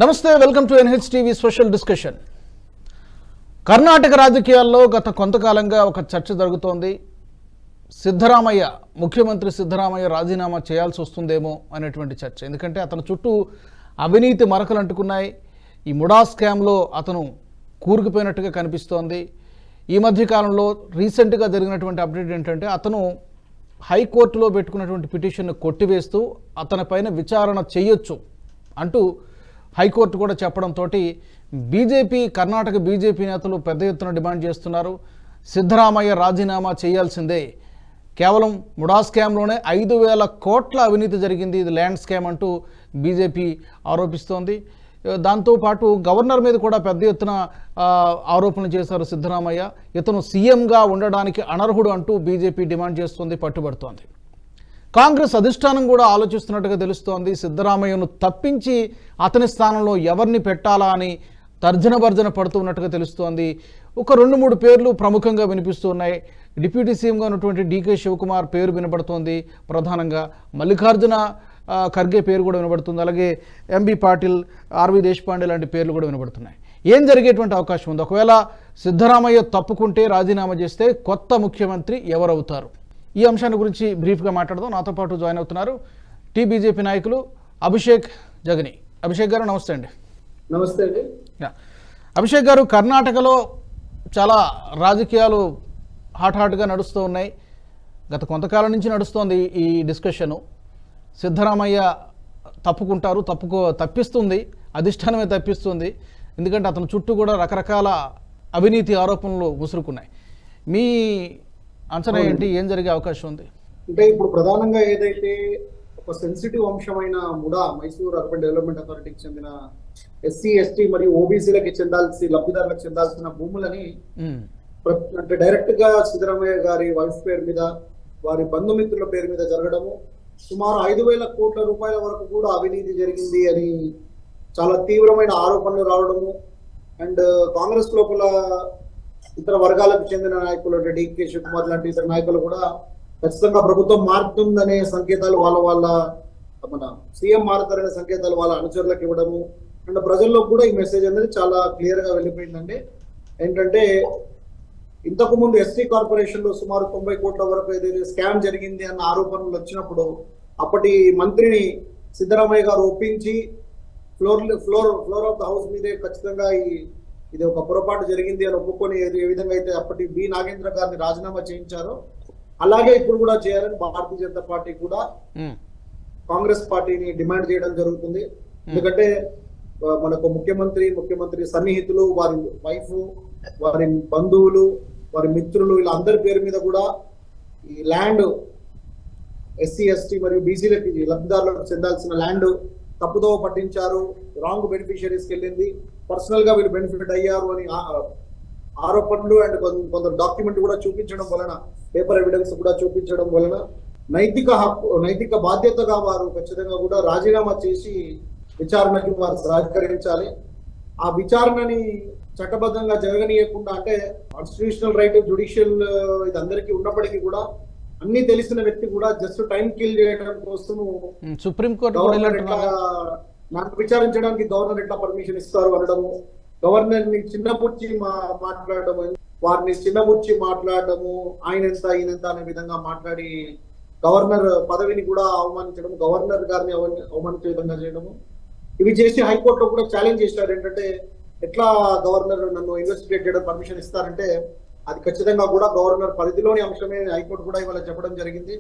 నమస్తే, welcome to NH TV special discussion. Karnataka రాజకీయాల్లో గత కొంతకాలంగా ఒక చర్చ జరుగుతోంది. ముఖ్యమంత్రి సిద్ధరామయ్య రాజీనామా చేయాల్సి వస్తుందేమో అనేటువంటి చర్చ. ఎందుకంటే అతని చుట్టూ అవినీతి మరకలు అంటుకున్నాయి. ఈ ముడా స్కామ్లో అతను కూరుకుపోయినట్టుగా కనిపిస్తోంది. ఈ మధ్యకాలంలో రీసెంట్గా జరిగినటువంటి అప్డేట్ ఏంటంటే అతను హైకోర్టులో పెట్టుకున్నటువంటి పిటిషన్ను కొట్టివేస్తూ అతనిపైన విచారణ చేయొచ్చు అంటూ హైకోర్టు కూడా చెప్పడంతో కర్ణాటక బీజేపీ నేతలు పెద్ద ఎత్తున డిమాండ్ చేస్తున్నారు. సిద్ధరామయ్య రాజీనామా చేయాల్సిందే. కేవలం ముడా స్కామ్లోనే 5,000 కోట్ల అవినీతి జరిగింది, ఇది ల్యాండ్ స్కామ్ అంటూ బీజేపీ ఆరోపిస్తోంది. దాంతోపాటు గవర్నర్ మీద కూడా పెద్ద ఎత్తున ఆరోపణలు చేశారు సిద్ధరామయ్య. ఇతను సీఎంగా ఉండడానికి అనర్హుడు అంటూ బీజేపీ డిమాండ్ చేస్తుంది, పట్టుబడుతోంది. కాంగ్రెస్ అధిష్టానం కూడా ఆలోచిస్తున్నట్టుగా తెలుస్తోంది. సిద్ధరామయ్యను తప్పించి అతని స్థానంలో ఎవరిని పెట్టాలా అని తర్జన భర్జన పడుతున్నట్టుగా తెలుస్తోంది. ఒక 2-3 పేర్లు ప్రముఖంగా వినిపిస్తున్నాయి. డిప్యూటీ సీఎంగా ఉన్నటువంటి డీకే శివకుమార్ పేరు వినబడుతోంది. ప్రధానంగా మల్లికార్జున ఖర్గే పేరు కూడా వినబడుతుంది. అలాగే ఎంబీ పాటిల్, ఆర్వి దేశపాండే లాంటి పేర్లు కూడా వినబడుతున్నాయి. ఏం జరిగేటువంటి అవకాశం ఉంది? ఒకవేళ సిద్ధరామయ్య తప్పుకుంటే, రాజీనామా చేస్తే కొత్త ముఖ్యమంత్రి ఎవరవుతారు? ఈ అంశాన్ని గురించి బ్రీఫ్గా మాట్లాడదాం. నాతో పాటు జాయిన్ అవుతున్నారు బీజేపీ నాయకులు అభిషేక్ జగని. అభిషేక్ గారు నమస్తే అండి. నమస్తే అండి. అభిషేక్ గారు, కర్ణాటకలో చాలా రాజకీయాలు హాట్గా నడుస్తూ ఉన్నాయి. గత కొంతకాలం నుంచి నడుస్తోంది ఈ డిస్కషను. సిద్ధరామయ్య తప్పుకుంటారు, తప్పిస్తుంది, అధిష్టానమే తప్పిస్తుంది. ఎందుకంటే అతని చుట్టూ కూడా రకరకాల అవినీతి ఆరోపణలు ముసురుకున్నాయి. మీ అంచనా ఏంటి? ఏం జరిగే అవకాశం ఉంది? అంటే ఇప్పుడు ప్రధానంగా ఏదైతే ఒక సెన్సిటివ్ అంశమైన ముడా, మైసూర్ అర్బన్ డెవలప్మెంట్ అథారిటీకి చెందిన ఎస్సీ, ఎస్టీ మరియు ఓబీసీలకి లబ్ధిదారులకు చెందాల్సిన భూములని అంటే డైరెక్ట్ గా సిద్ధరామయ్య గారి వైఫ్ పేరు మీద, వారి బంధుమిత్రుల పేరు మీద జరగడము, సుమారు 5,000 కోట్ల రూపాయల వరకు కూడా అవినీతి జరిగింది అని చాలా తీవ్రమైన ఆరోపణలు రావడము. అండ్ కాంగ్రెస్ లోపల ఇతర వర్గాలకు చెందిన నాయకులు అంటే డీకే శివకుమార్ లాంటి ఇతర నాయకులు కూడా ఖచ్చితంగా ప్రభుత్వం మారుతుందనే సంకేతాలు వాళ్ళ మన సీఎం మారుతారనే సంకేతాలు వాళ్ళ అనుచరులకు ఇవ్వడము. అండ్ ప్రజల్లో కూడా ఈ మెసేజ్ అనేది చాలా క్లియర్ గా వెళ్ళిపోయిందండి. ఏంటంటే ఇంతకు ముందు ఎస్టీ కార్పొరేషన్ లో సుమారు 90 కోట్ల వరకు ఏదైతే స్కామ్ జరిగింది అన్న ఆరోపణలు వచ్చినప్పుడు అప్పటి మంత్రిని సిద్ధరామయ్య గారు ఒప్పించి ఫ్లోర్ ఆఫ్ ద హౌస్ మీదే ఖచ్చితంగా ఇది ఒక పొరపాటు జరిగింది అని ఒప్పుకొని ఏ విధంగా అయితే అప్పటి బి నాగేంద్ర గారిని రాజీనామా చేయించారో అలాగే ఇప్పుడు కూడా చేయాలని భారతీయ జనతా పార్టీ కూడా కాంగ్రెస్ పార్టీని డిమాండ్ చేయడం జరుగుతుంది. ఎందుకంటే మనకు ముఖ్యమంత్రి సన్నిహితులు, వారి వైఫ్, వారి బంధువులు, వారి మిత్రులు, వీళ్ళందరి పేరు మీద కూడా ఈ ల్యాండ్ ఎస్సీ, ఎస్టీ మరియు బీసీలకి లబ్ధిదారులకు చెందాల్సిన ల్యాండ్ తప్పుదోవ పట్టించారు, రాంగ్ బెనిఫిషియరీస్కి వెళ్ళింది, పర్సనల్ గా వీళ్ళు బెనిఫిట్ అయ్యారు అని ఆరోపణలు అండ్ కొందరు డాక్యుమెంట్ కూడా చూపించడం వలన, పేపర్ ఎవిడెన్స్ కూడా చూపించడం వలన నైతిక బాధ్యతగా వారు ఖచ్చితంగా కూడా రాజీనామా చేసి విచారణకి వారు సహకరించాలి. ఆ విచారణని చట్టబద్ధంగా జరగనీయకుండా, అంటే కాన్స్టిట్యూషనల్ రైట్, జ్యుడిషియల్ ఇది అందరికీ ఉన్నప్పటికీ కూడా అన్ని తెలిసిన వ్యక్తి కూడా జస్ట్ టైం కిల్ చేయడం కోసం సుప్రీంకోర్టు నాకు విచారించడానికి గవర్నర్ ఎట్లా పర్మిషన్ ఇస్తారు అనడము, గవర్నర్ ని చిన్నపుచ్చి మాట్లాడడము, వారిని చిన్నపుచ్చి మాట్లాడడము, ఆయనెంత ఈయనంత అనే విధంగా మాట్లాడి గవర్నర్ పదవిని కూడా అవమానించడము, గవర్నర్ గారిని అవమానించే విధంగా చేయడము, ఇవి చేసి హైకోర్టులో కూడా ఛాలెంజ్ చేశారు. ఏంటంటే ఎట్లా గవర్నర్ నన్ను ఇన్వెస్టిగేట్ చేయడం పర్మిషన్ ఇస్తారంటే అది ఖచ్చితంగా కూడా గవర్నర్ పరిధిలోని అంశమే హైకోర్టు కూడా ఇవాళ చెప్పడం జరిగింది.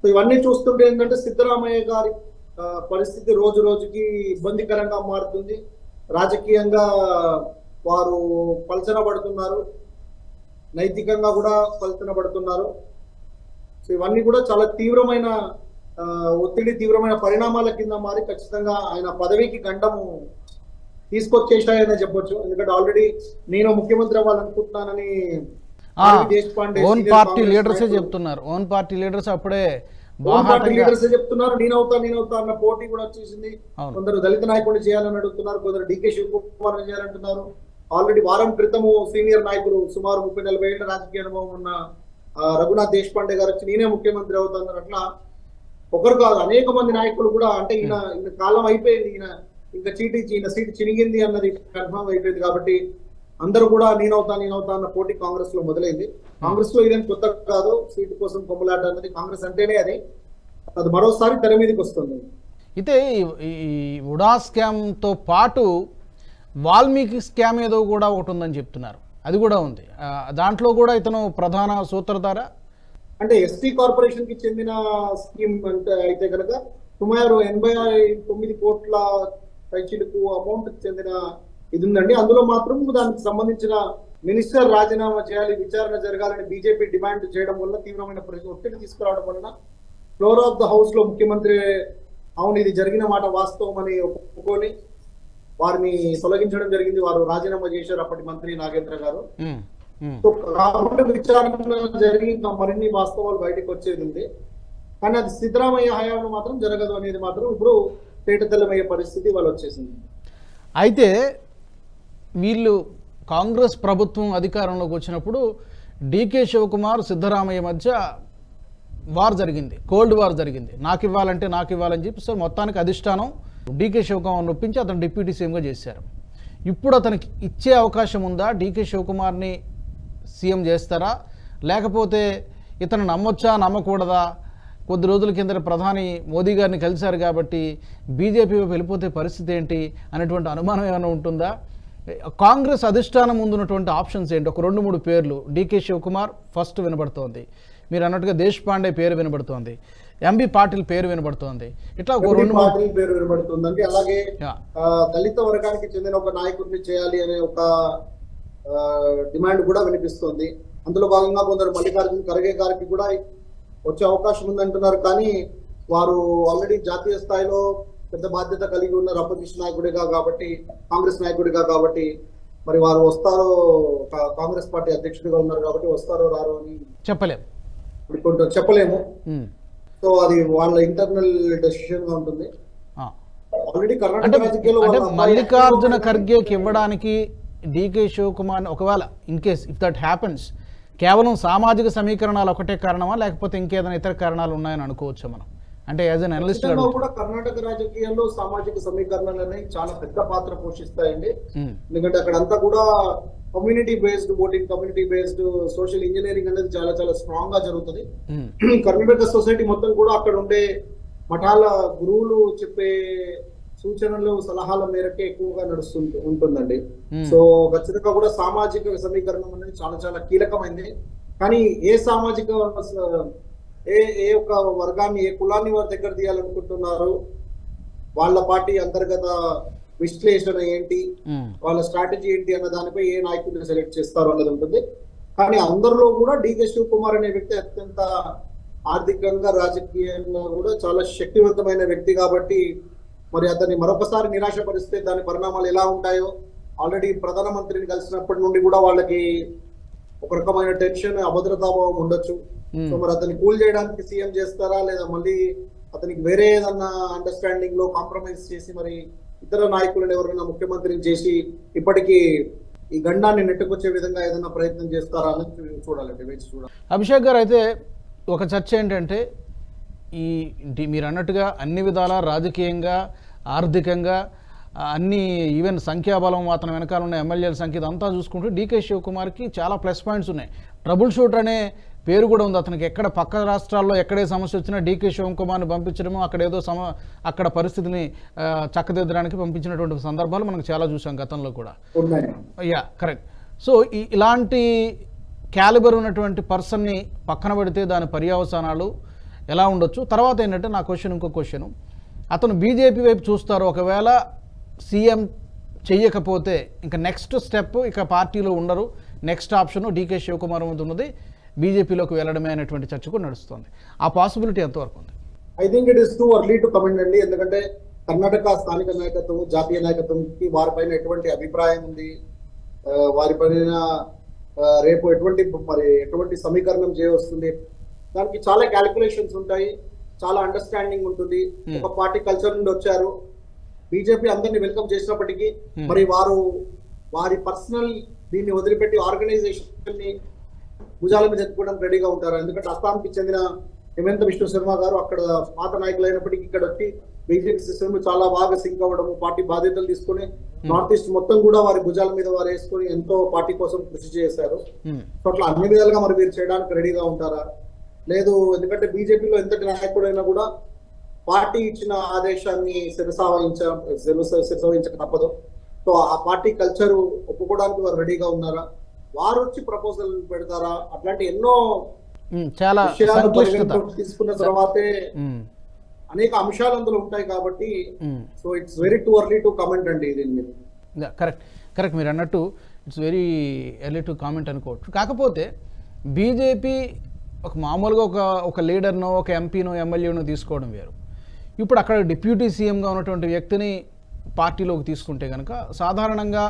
సో ఇవన్నీ చూస్తుంటే ఏంటంటే సిద్ధరామయ్య గారి పరిస్థితి రోజు రోజుకి ఇబ్బందికరంగా మారుతుంది. రాజకీయంగా వారు పలచన పడుతున్నారు, నైతికంగా కూడా పలచన పడుతున్నారు. సో ఇవన్నీ కూడా చాలా తీవ్రమైన ఒత్తిడి, తీవ్రమైన పరిణామాల కింద మారి ఖచ్చితంగా ఆయన పదవికి గండము తీసుకొచ్చేసాయనే చెప్పొచ్చు. ఎందుకంటే ఆల్రెడీ నేను ముఖ్యమంత్రి అవ్వాలనుకుంటున్నానని ఓన్ పార్టీ లీడర్సే చెప్తున్నారు. అప్పుడే చెప్తున్నారు నేనవుతా అన్న పోటీ కూడా వచ్చేసింది. కొందరు దళిత నాయకుడిని చేయాలని అడుగుతున్నారు, కొందరు డీకే శివకుమార్ చేయాలంటున్నారు. ఆల్రెడీ వారం క్రితము సీనియర్ నాయకులు సుమారు 30-40 ఏళ్ల రాజకీయ అనుభవం ఉన్న రఘునాథ్ దేశపాండే గారు వచ్చి నేనే ముఖ్యమంత్రి అవుతున్నారు. అట్లా ఒకరు కాదు అనేక మంది నాయకులు కూడా, అంటే ఈయన కాలం అయిపోయింది, ఈయన ఇంకా సీట్ చినిగింది అన్నది కన్ఫర్మ్ అయిపోయింది కాబట్టి అందరూ కూడా నేనవుతా అన్న పోటీ కాంగ్రెస్ లో మొదలైంది. కాంగ్రెస్ లో ఇదేం కొత్త కాదు, సీటు కోసం కొమ్ములాట అన్నది కాంగ్రెస్ అంటేనే అది మరోసారి తెర మీదకి వస్తుంది. అయితే ఈ ఉడా స్కామ్తో పాటు వాల్మీకి స్కామ్ ఏదో కూడా ఒకటి ఉందని చెప్తున్నారు, అది కూడా ఉంది. దాంట్లో కూడా ఇతను ప్రధాన సూత్రధార. అంటే ఎస్టీ కార్పొరేషన్ కి చెందిన స్కీమ్ అంటే అయితే కనుక సుమారు 89 కోట్ల పైచిలకు అమౌంట్ చెందిన ఇది ఉందండి. అందులో మాత్రం దానికి సంబంధించిన మినిస్టర్ రాజీనామా చేయాలి, విచారణ జరగాలని బీజేపీ డిమాండ్ చేయడం వల్ల తీవ్రమైన ఒత్తిడి తీసుకురావడం వలన ఫ్లోర్ ఆఫ్ ద హౌస్ లో ముఖ్యమంత్రి అవును ఇది జరిగిన మాట వాస్తవం అని ఒప్పుకొని వారిని తొలగించడం జరిగింది. వారు రాజీనామా చేశారు అప్పటి మంత్రి నాగేంద్ర గారు. కాబట్టి విచారణ జరిగి ఇంకా మరిన్ని వాస్తవాలు బయటకు వచ్చేది ఉంది. కానీ అది సిద్ధరామయ్య హయాంలో మాత్రం జరగదు అనేది మాత్రం ఇప్పుడు తేటతెల్లమయ్యే పరిస్థితి వాళ్ళు వచ్చేసింది. అయితే వీళ్ళు కాంగ్రెస్ ప్రభుత్వం అధికారంలోకి వచ్చినప్పుడు డీకే శివకుమార్ సిద్ధరామయ్య మధ్య వార్ జరిగింది, కోల్డ్ వార్ జరిగింది. నాకు ఇవ్వాలని చెప్పి సార్ మొత్తానికి అధిష్టానం డీకే శివకుమార్ని ఒప్పించి అతను డిప్యూటీ సీఎంగా చేశారు. ఇప్పుడు అతనికి ఇచ్చే అవకాశం ఉందా? డీకే శివకుమార్ని సీఎం చేస్తారా, లేకపోతే ఇతను నమ్మొచ్చా నమ్మకూడదా? కొద్ది రోజుల కింద ప్రధాని మోదీ గారిని కలిశారు కాబట్టి బీజేపీ వైపు వెళ్ళిపోతే పరిస్థితి ఏంటి అనేటువంటి అనుమానం ఏమైనా ఉంటుందా? కాంగ్రెస్ అధిష్టానం ముందున్నటువంటి ఆప్షన్స్ ఏంటి? ఒక 2-3 పేర్లు. డీకే శివకుమార్ ఫస్ట్ వినబడుతోంది, మీరు అన్నట్టుగా దేశ్ పాండే పేరు వినబడుతోంది, ఎంబీ పాటిల్ పేరు వినబడుతోంది, ఇట్లా ఒక 2-3 పేరు వినబడుతుందండి. అలాగే దళిత వర్గానికి చెందిన ఒక నాయకుడిని చేయాలి అనే ఒక డిమాండ్ కూడా వినిపిస్తుంది. అందులో భాగంగా కొందరు మల్లికార్జున ఖర్గే గారికి కూడా వచ్చే అవకాశం ఉందంటున్నారు. కానీ వారు ఆల్రెడీ జాతీయ స్థాయిలో పెద్ద బాధ్యత కలిగి ఉన్నారు, అపోజిషన్ నాయకుడిగా కాబట్టి, కాంగ్రెస్ నాయకుడిగా కాబట్టి. మరి వారు వస్తారో, కాంగ్రెస్ పార్టీ అధ్యక్షుడిగా ఉన్నారు కాబట్టి వస్తారో రారో అని చెప్పలేము. సో అది వాళ్ళ ఇంటర్నల్ డెసిషన్ గా ఉంటుంది. ఆల్రెడీ కర్ణాటక రాజకీయాల్లో మల్లికార్జున ఖర్గేకి ఇవ్వడానికి డీకే శివకుమార్ ఒకవేళ in case if that happens కేవలం సామాజిక సమీకరణాలు ఒకటే కారణమా, లేకపోతే ఇంకేదైనా ఇతర కారణాలు ఉన్నాయని అనుకోవచ్చా మనం? అంటే యాజ్ అన్ అనలిస్ట్ కూడా కర్ణాటక రాజకీయాల్లో సామాజిక సమీకరణలు అనేవి చాలా పెద్ద పాత్ర పోషిస్తాయండి. ఎందుకంటే అక్కడ అంతా కూడా community based voting, community based social engineering అనేది చాలా చాలా స్ట్రాంగ్ గా జరుగుతుంది. కర్ణాటక సొసైటీ మొత్తం కూడా అక్కడ ఉండే మఠాల గురువులు చెప్పే సూచనలు సలహాల మేరకే ఎక్కువగా ఉంటుందండి. సో ఖచ్చితంగా కూడా సామాజిక సమీకరణం అనేది చాలా చాలా కీలకమైంది. కానీ ఏ సామాజిక ఏ ఒక వర్గాన్ని, ఏ కులాన్ని వారి దగ్గర తీయాలనుకుంటున్నారు, వాళ్ళ పార్టీ అంతర్గత విశ్లేషణ ఏంటి, వాళ్ళ స్ట్రాటజీ ఏంటి అన్న దానిపై ఏ నాయకుడిని సెలెక్ట్ చేస్తారు అన్నది ఉంటుంది. కానీ అందరిలో కూడా డీకే శివకుమార్ అనే వ్యక్తి అత్యంత ఆర్థికంగా రాజకీయంగా కూడా చాలా శక్తివంతమైన వ్యక్తి కాబట్టి మరి అతన్ని మరొకసారి నిరాశపరిస్తే దాని పరిణామాలు ఎలా ఉంటాయో, ఆల్రెడీ ప్రధానమంత్రిని కలిసినప్పటి నుండి కూడా వాళ్ళకి ఒక రకమైన టెన్షన్, అభద్రతాభావం ఉండొచ్చు. సో మరి అతన్ని కూల్ చేయడానికి సీఎం చేస్తారా, లేదా మళ్ళీ అతనికి వేరే ఏదన్నా అండర్స్టాండింగ్ లో కాంప్రమైజ్ చేసి మరి ఇతర నాయకులను ఎవరైనా ముఖ్యమంత్రిని చేసి ఇప్పటికీ ఈ గండాన్ని నెట్టుకొచ్చే విధంగా ఏదైనా ప్రయత్నం చేస్తారా అని చూడాలండి, వేచి చూడాలి. అభిషేక్ గారు, అయితే ఒక చర్చ ఏంటంటే మీరు అన్నట్టుగా అన్ని విధాల రాజకీయంగా, ఆర్థికంగా, అన్ని ఈవెన్ సంఖ్యాబలం అతని వెనకాల ఉన్న ఎమ్మెల్యేల సంఖ్య ఇదంతా చూసుకుంటే డీకే శివకుమార్కి చాలా ప్లస్ పాయింట్స్ ఉన్నాయి. ట్రబుల్ షూటర్ అనే పేరు కూడా ఉంది అతనికి. ఎక్కడ పక్క రాష్ట్రాల్లో ఎక్కడే సమస్య వచ్చినా డీకే శివకుమార్ని పంపించడము, అక్కడ ఏదో అక్కడ పరిస్థితిని చక్కదిద్దడానికి పంపించినటువంటి సందర్భాలు మనకు చాలా చూసాం గతంలో కూడా. కరెక్ట్. సో ఇలాంటి క్యాలిబర్ ఉన్నటువంటి పర్సన్ని పక్కన పెడితే దాని పర్యవసానాలు ఎలా ఉండొచ్చు? తర్వాత ఏంటంటే నా ఇంకో క్వశ్చన్, అతను బీజేపీ వైపు చూస్తారు, ఒకవేళ సీఎం చెయ్యకపోతే ఇంకా నెక్స్ట్ స్టెప్ ఇక పార్టీలో ఉండరు, నెక్స్ట్ ఆప్షన్ డీకే శివకుమార్ ముందు ఉన్నది బీజేపీలోకి వెళ్ళడమే అనేటువంటి చర్చ కూడా నడుస్తుంది. ఆ పాసిబిలిటీ ఎంతవరకు ఉంది? I think it is too early to comment అండి. ఎందుకంటే కర్ణాటక స్థానిక నాయకత్వం, జాతీయ నాయకత్వంకి వారిపైన ఎటువంటి అభిప్రాయం ఉంది, వారిపైన రేపు ఎటువంటి సమీకరణం చేయవస్తుంది, దానికి చాలా క్యాలిక్యులేషన్స్ ఉంటాయి, చాలా అండర్స్టాండింగ్ ఉంటుంది. ఒక పార్టీ కల్చర్ నుండి వచ్చారు, బీజేపీ అందరినీ వెల్కమ్ చేసినప్పటికీ మరి వారి పర్సనల్ దీన్ని వదిలిపెట్టి ఆర్గనైజేషన్ ని భుజాల మీద ఎత్తుకోవడానికి రెడీగా ఉంటారు. ఎందుకంటే అస్సాంకి చెందిన హిమంత విష్ణు శర్మ గారు అక్కడ పాత నాయకులు అయినప్పటికీ ఇక్కడ వచ్చి బీజేపీ సిస్టమ్ చాలా బాగా సింక్ అవ్వడము, పార్టీ బాధ్యతలు తీసుకుని నార్త్ ఈస్ట్ మొత్తం కూడా వారి భుజాల మీద వారు వేసుకుని ఎంతో పార్టీ కోసం కృషి చేశారు. సో అట్లా అన్ని విధాలుగా మరి మీరు చేయడానికి రెడీగా ఉంటారా? లేదు, ఎందుకంటే బీజేపీలో ఎంతటి నాయకుడైనా కూడా పార్టీ ఇచ్చిన ఆదేశాన్ని శిరసావహించక తప్పదు. సో ఆ పార్టీ కల్చర్ ఒప్పుకోవడానికి వారు రెడీగా ఉన్నారా? వారు వచ్చి ప్రపోజల్ పెడతారా? అట్లాంటి ఎన్నో చాలా విషయాలు తీసుకున్న తర్వాతే అనేక అంశాలు అందులో ఉంటాయి కాబట్టి so it's very too early to comment అండి దీని మీద. కరెక్ట్ మీరు అన్నట్టు it's very early to comment అనుకోవచ్చు. కాకపోతే బీజేపీ ఒక మామూలుగా ఒక లీడర్నో ఒక ఎంపీనో ఎమ్మెల్యేనో తీసుకోవడం వేరు. ఇప్పుడు అక్కడ డిప్యూటీ సీఎంగా ఉన్నటువంటి వ్యక్తిని పార్టీలోకి తీసుకుంటే కనుక సాధారణంగా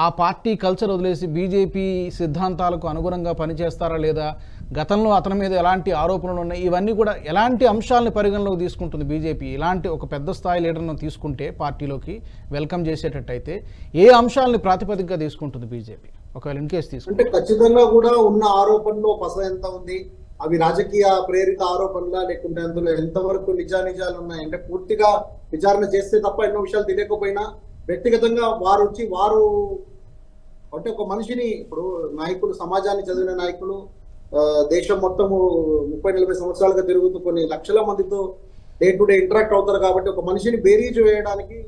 ఆ పార్టీ కల్చర్ వదిలేసి బీజేపీ సిద్ధాంతాలకు అనుగుణంగా పనిచేస్తారా లేదా, గతంలో అతని మీద ఎలాంటి ఆరోపణలు ఉన్నాయి, ఇవన్నీ కూడా ఎలాంటి అంశాలను పరిగణలోకి తీసుకుంటుంది బీజేపీ? ఇలాంటి ఒక పెద్ద స్థాయి లీడర్ను తీసుకుంటే పార్టీలోకి వెల్కమ్ చేసేటట్టయితే ఏ అంశాలని ప్రాతిపదికగా తీసుకుంటుంది బీజేపీ ఒకవేళ ఇన్ కేసు తీసుకుంటే? అంటే ఖచ్చితంగా కూడా ఉన్న ఆరోపణలో పస ఎంత ఉంది, అవి రాజకీయ ప్రేరిత ఆరోపణలా లేకుంటే అందులో ఎంతవరకు నిజాలు ఉన్నాయి అంటే పూర్తిగా విచారణ చేస్తే తప్ప ఎన్నో విషయాలు తెలియకపోయినా వ్యక్తిగతంగా వారు అంటే ఒక మనిషిని, ఇప్పుడు నాయకులు, సమాజాన్ని చదివిన నాయకులు దేశం మొత్తము 30-40 సంవత్సరాలుగా తిరుగుతూ కొన్ని లక్షల మందితో డే టు డే ఇంటరాక్ట్ అవుతారు కాబట్టి ఒక మనిషిని బేరీజు వేయడానికి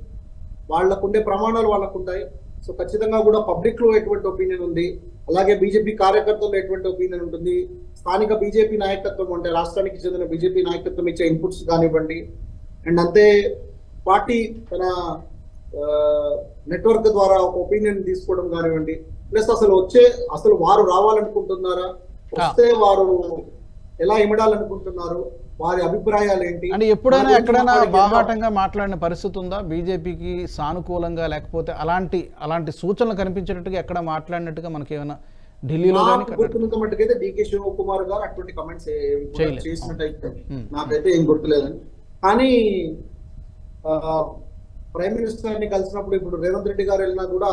వాళ్ళకుండే ప్రమాణాలు వాళ్ళకు ఉంటాయి. సో ఖచ్చితంగా కూడా పబ్లిక్ లో ఎటువంటి ఒపీనియన్ ఉంది, అలాగే బీజేపీ కార్యకర్తల్లో ఎటువంటి ఒపీనియన్ ఉంటుంది, స్థానిక బీజేపీ నాయకత్వం అంటే రాష్ట్రానికి చెందిన బీజేపీ నాయకత్వం ఇచ్చే ఇన్పుట్స్ కానివ్వండి, అండ్ అంతే పార్టీ తన నెట్వర్క్ ద్వారా ఒక ఒపీనియన్ తీసుకోవడం కానివ్వండి, ప్లస్ అసలు వారు రావాలనుకుంటున్నారా, వస్తే వారు ఎలా ఇమడాలనుకుంటున్నారు, వారి అభిప్రాయాలు ఏంటి అంటే ఎప్పుడైనా ఎక్కడైనా బాహాటంగా మాట్లాడిన పరిస్థితి ఉందా బీజేపీకి సానుకూలంగా, లేకపోతే అలాంటి సూచనలు కనిపించేటట్టుగా ఎక్కడ మాట్లాడినట్టుగా మనకి ఏమైనా ఢిల్లీలో మట్టుకైతే డికే శివకుమార్ గారు అటువంటి కమెంట్స్ చేసినట్టయితే నాకైతే ఏం గుర్తులేదని. కానీ ప్రైమ్ మినిస్టర్ ని కలిసినప్పుడు ఇప్పుడు రేవంత్ రెడ్డి గారు వెళ్ళినా కూడా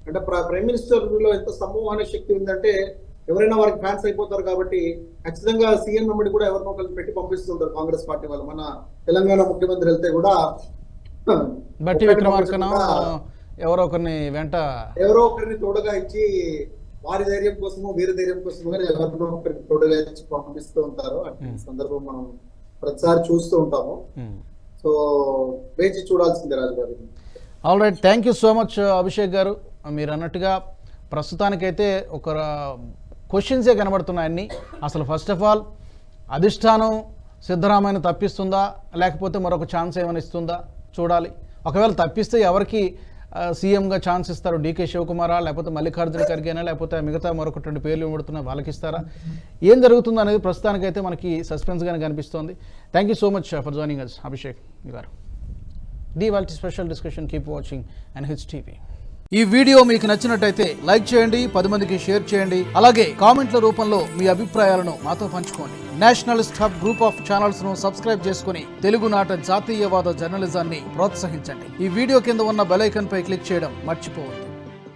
అంటే ప్రైమ్ మినిస్టర్ లో ఎంత సమూహాన శక్తి ఉందంటే ఎవరైనా వారికి ఫ్యాన్స్ అయిపోతారు కాబట్టి ఖచ్చితంగా సీఎం వెంబడి కూడా ఎవరినో కలిసి పెట్టి పంపిస్తుంటారు కాంగ్రెస్ పార్టీ వాళ్ళు. మన తెలంగాణ ముఖ్యమంత్రి వెళ్తే కూడా బట్టి విక్రమార్కనో ఎవరో ఒకరిని తోడుగా ఇచ్చి వారి ధైర్యం కోసమో వీరి ధైర్యం కోసమో ఎవరినో ఒకరికి తోడుగా ఇచ్చి పంపిస్తూ ఉంటారు. అటువంటి సందర్భం మనం ప్రతిసారి చూస్తూ ఉంటాము. సో వేచి చూడాల్సిందే రాజు గారు. All right, thank you so much Abhishek గారు. మీరు అన్నట్టుగా ప్రస్తుతానికైతే ఒక క్వశ్చన్సే కనబడుతున్నాయన్ని. అసలు ఫస్ట్ ఆఫ్ ఆల్ అధిష్టానం సిద్ధరామయ్యను తప్పిస్తుందా లేకపోతే మరొక ఛాన్స్ ఏమైనా ఇస్తుందా చూడాలి. ఒకవేళ తప్పిస్తే ఎవరికి సీఎంగా ఛాన్స్ ఇస్తారు? డీకే శివకుమారా, లేకపోతే మల్లికార్జున ఖర్గేనా, లేకపోతే మిగతా మరొక 2 పేర్లు ఇవ్వబడుతున్నా వాళ్ళకి ఇస్తారా? ఏం జరుగుతుందో అనేది ప్రస్తుతానికైతే మనకి సస్పెన్స్గానే కనిపిస్తోంది. Thank you so much for joining us Abhishek గారు. ది వాల్టీ special discussion. Keep watching NH TV. ఈ వీడియో మీకు నచ్చినట్టయితే లైక్ చేయండి, 10 మందికి షేర్ చేయండి, అలాగే కామెంట్ల రూపంలో మీ అభిప్రాయాలను మాతో పంచుకోండి. Nationalist hub group of channels ను సబ్స్క్రైబ్ చేసుకుని తెలుగునాట జాతీయవాద జర్నలిజాన్ని ప్రోత్సహించండి. ఈ వీడియో కింద ఉన్న బెల్ ఐకాన్ పై క్లిక్ చేయడం మర్చిపోవద్దు.